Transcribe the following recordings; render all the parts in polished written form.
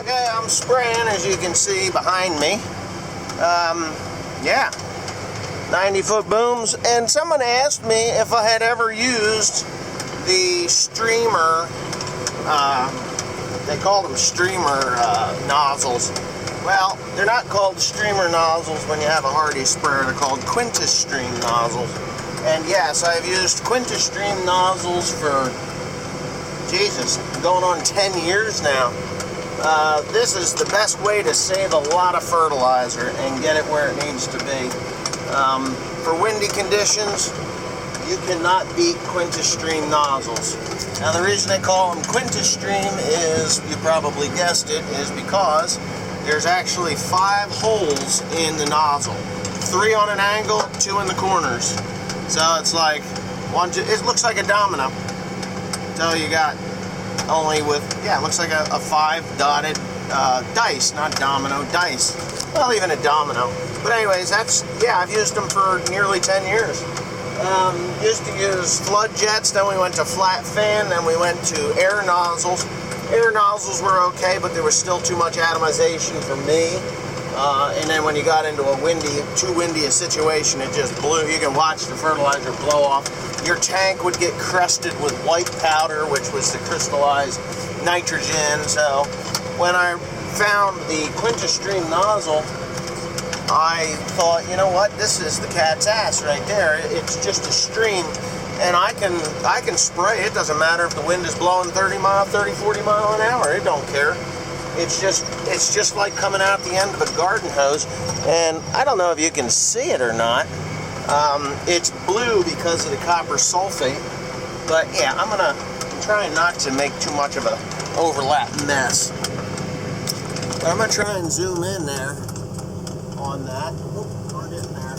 Okay, I'm spraying, as you can see behind me. Yeah, 90-foot booms. And someone asked me if I had ever used the streamer, they call them streamer nozzles. Well, they're not called streamer nozzles when you have a Hardi sprayer. They're called Qunta-Stream nozzles. And yes, I've used Qunta-Stream nozzles for, Jesus, going on 10 years now. This is the best way to save a lot of fertilizer and get it where it needs to be. For windy conditions, you cannot beat Qunta-Stream nozzles. Now the reason they call them Qunta-Stream is, you probably guessed it, is because there's actually 5 holes in the nozzle. 3 on an angle, 2 in the corners. So it's like, it looks like a domino. So you got only with, yeah, it looks like a 5 dotted dice, not domino, dice. Well, even a domino. But anyways, that's, yeah, I've used them for nearly 10 years. Used to use flood jets, then we went to flat fan, then we went to air nozzles. Air nozzles were okay, but there was still too much atomization for me. And then when you got into a too windy a situation, it just blew. You can watch the fertilizer blow off. Your tank would get crusted with white powder, which was the crystallized nitrogen. So when I found the Qunta-Stream nozzle, I thought, you know what, this is the cat's ass right there. It's just a stream, and I can spray. It doesn't matter if the wind is blowing 40 mile an hour. It don't care. It's just like coming out the end of a garden hose. And I don't know if you can see it or not. It's blue because of the copper sulfate. But yeah, I'm trying not to make too much of an overlap mess. But I'm gonna try and zoom in there on that. Oh, aren't in there.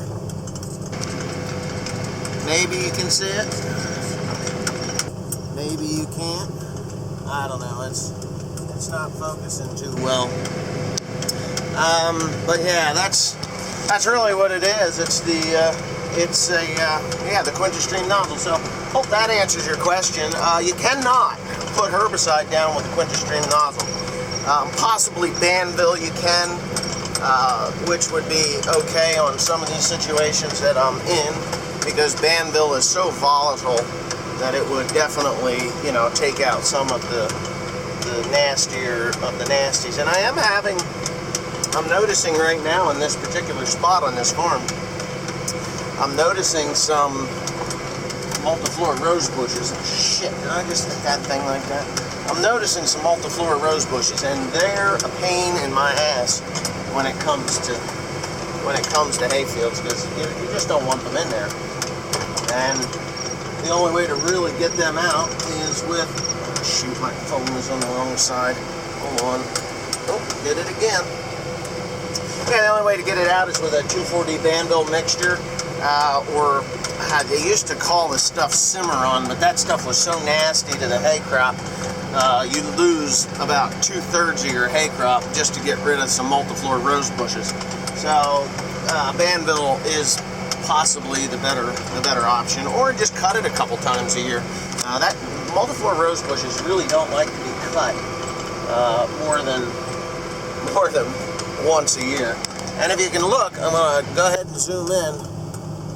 Maybe you can see it. Maybe you can't. I don't know. It's not focusing too well. But yeah, that's really what it is. It's the Qunta-Stream nozzle. So hope that answers your question. You cannot put herbicide down with the Qunta-Stream nozzle. Possibly Banville you can, which would be okay on some of these situations that I'm in, because Banville is so volatile that it would definitely, you know, take out some of the nastier of the nasties. And I'm noticing right now in this particular spot on this farm, I'm noticing some multiflora rose bushes. Shit, did I just hit that thing like that? I'm noticing some multiflora rose bushes, and they're a pain in my ass when it comes to hayfields, because you just don't want them in there. And the only way to really get them out is with, shoot, my phone is on the wrong side. Hold on. Oh, did it again. Yeah, the only way to get it out is with a 2,4-D Banville mixture, or they used to call this stuff Cimarron, but that stuff was so nasty to the hay crop. You lose about 2/3 of your hay crop just to get rid of some multiflora rose bushes. So Banville is possibly the better option, or just cut it a couple times a year. That multiflora rose bushes really don't like to be cut more than once a year. And if you can look, I'm gonna go ahead and zoom in.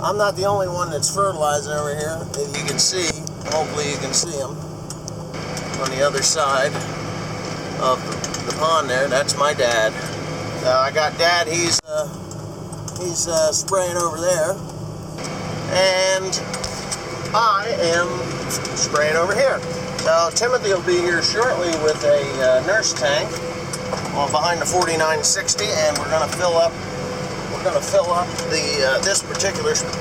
I'm not the only one that's fertilizing over here. If you can see, hopefully you can see them on the other side of the pond there. That's my dad. I got Dad. He's spraying over there, and I am spraying over here. So Timothy will be here shortly with a nurse tank behind the 4960, and we're going to fill up the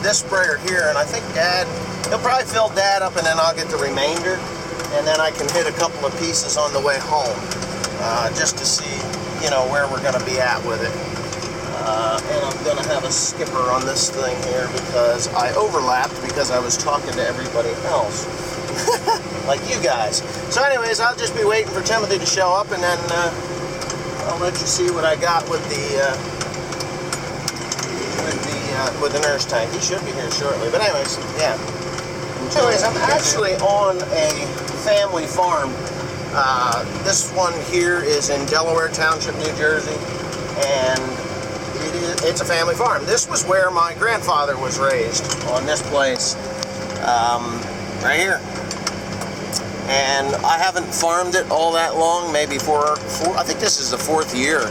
this sprayer here. And I think he'll probably fill Dad up, and then I'll get the remainder, and then I can hit a couple of pieces on the way home, just to see, you know, where we're going to be at with it. And I'm going to have a skipper on this thing here because I overlapped because I was talking to everybody else. Like you guys. So anyways, I'll just be waiting for Timothy to show up, and then I'll let you see what I got with the nurse tank. He should be here shortly. But anyways, yeah. Anyways, I'm actually on a family farm. This one here is in Delaware Township, New Jersey, and it's a family farm. This was where my grandfather was raised, on this place, right here. And I haven't farmed it all that long, maybe I think this is the 4th year.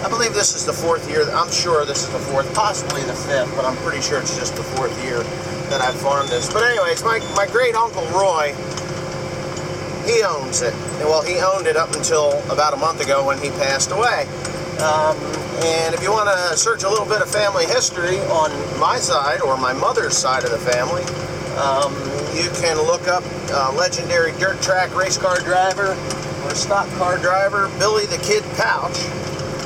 I believe this is the 4th year. I'm sure this is the 4th, possibly the 5th, but I'm pretty sure it's just the 4th year that I've farmed this. But anyways, my great uncle Roy, he owns it. Well, he owned it up until about a month ago when he passed away. And if you want to search a little bit of family history on my side, or my mother's side of the family, you can look up legendary dirt track race car driver or stock car driver Billy the Kid Pouch.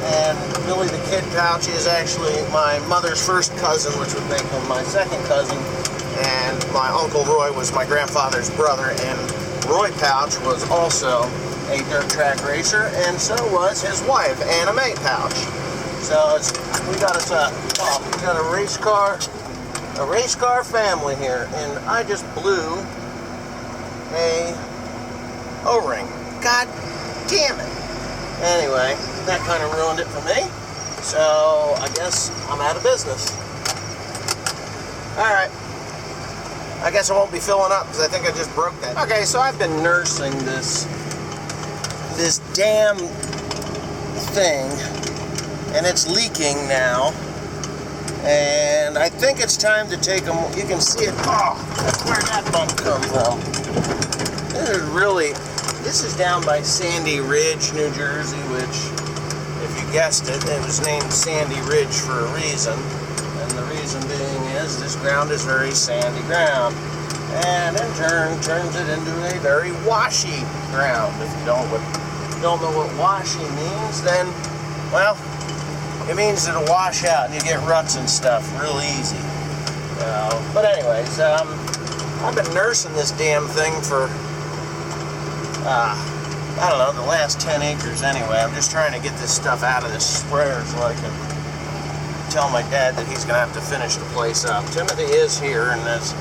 And Billy the Kid Pouch is actually my mother's first cousin, which would make him my second cousin. And my Uncle Roy was my grandfather's brother, and Roy Pouch was also a dirt track racer, and so was his wife, Anna Mae Pouch. So we got a race car family here, and I just blew a O-ring. God damn it. Anyway, that kind of ruined it for me. So I guess I'm out of business. Alright. I guess I won't be filling up because I think I just broke that. Okay, so I've been nursing this damn thing, and it's leaking now. And I think it's time to take them. You can see it. Oh, that's where that bump comes from. This is down by Sandy Ridge, New Jersey, which, if you guessed it, it was named Sandy Ridge for a reason. And the reason being is this ground is very sandy ground. And in turn turns it into a very washy ground. If you don't know what washy means, then, well, it means it'll wash out and you get ruts and stuff real easy. But anyways, I've been nursing this damn thing for, I don't know, the last 10 acres anyway. I'm just trying to get this stuff out of this sprayer so I can tell my dad that he's going to have to finish the place up. Timothy is here and has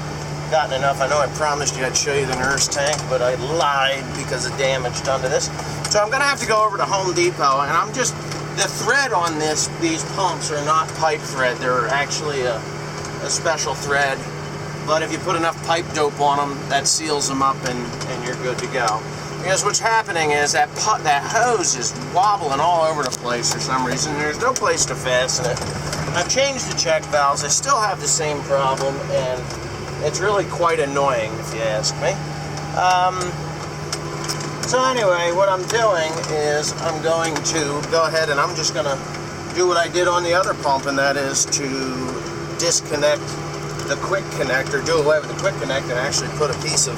gotten enough. I know I promised you I'd show you the nurse tank, but I lied because of damage done to this. So I'm going to have to go over to Home Depot, and the thread on these pumps are not pipe thread. They're actually a special thread. But if you put enough pipe dope on them, that seals them up and you're good to go. Because what's happening is that hose is wobbling all over the place for some reason. There's no place to fasten it. I've changed the check valves. I still have the same problem, and it's really quite annoying if you ask me. So anyway, what I'm doing is I'm going to go ahead and I'm just going to do what I did on the other pump, and that is to disconnect the quick connect, or do away with the quick connect, and actually put a piece of,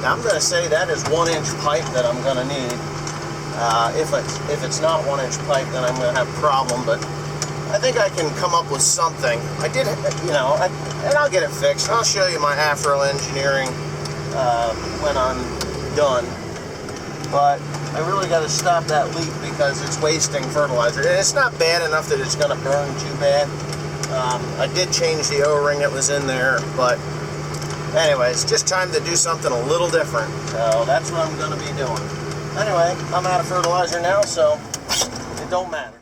now I'm going to say that is 1-inch pipe that I'm going to need. If it's not 1-inch pipe, then I'm going to have a problem, but I think I can come up with something. I did, and I'll get it fixed. I'll show you my Afro engineering when I'm done. But I really got to stop that leak because it's wasting fertilizer. And it's not bad enough that it's going to burn too bad. I did change the O-ring that was in there, but anyways, just time to do something a little different. So that's what I'm going to be doing. Anyway, I'm out of fertilizer now, so it don't matter.